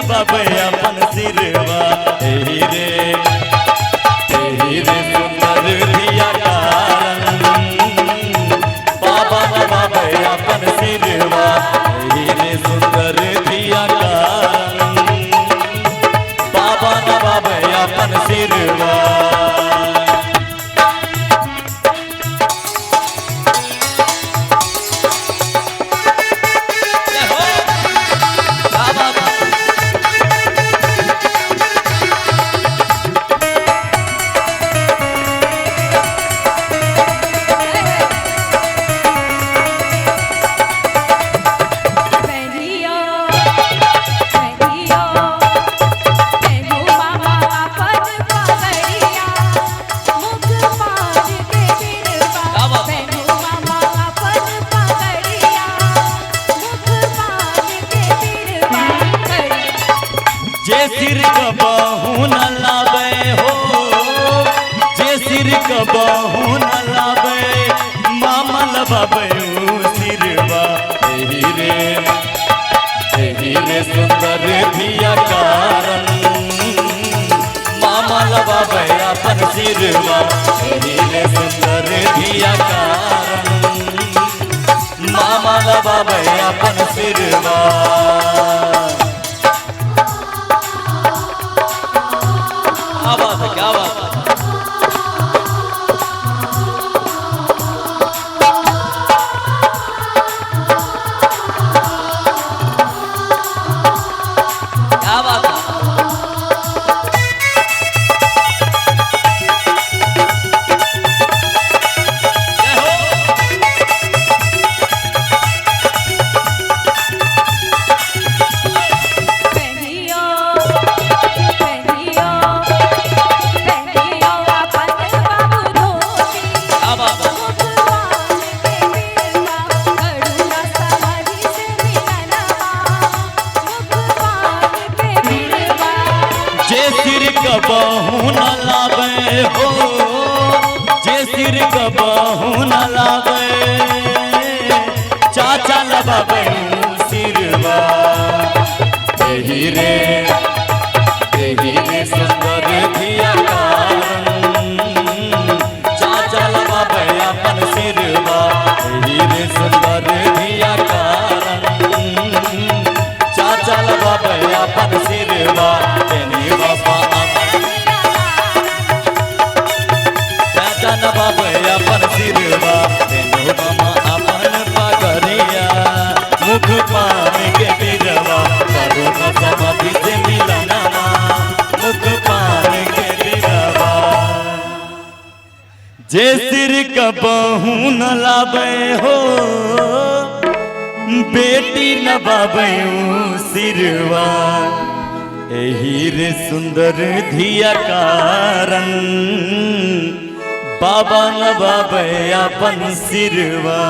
नबाबे अपन सिरवा एही रे सुंदर धिया कारण बाबा नबाबे अपन सिरवा एही रे सुंदर धिया कारण बाबा नबाबे अपन सिरवा। जे सिर कबहू न लावे हो जे सिर कबहू न लावे मामा लबावे सिरवा एही रे सुंदर धिया कारण मामा लबावे अपन सिरवा एही रे सुंदर धिया कारण मामा लबावे अपन सिरवा। क्या बात है क्या बात है सिर कबहू न लावे हो जे सिर कबहू न लावे चाचा लबावे सिरवा एही रे सुंदर धिया कारण चाचा लबावे अपन सिरवा एही रे सुंदर धिया कारण चाचा लबावे अपन सिरवा नबाबे अपन सिरवा तेनो मामा अपन पगरिया मुख पान के बिरवा करो न समाधि से मिलनवा मुख पान के बिरवा। जे सिर कबहू न लावे हो बेटी नबाबे सिरवा एही रे सुंदर धिया कारण बाबा नबाबे अपन सिरवा।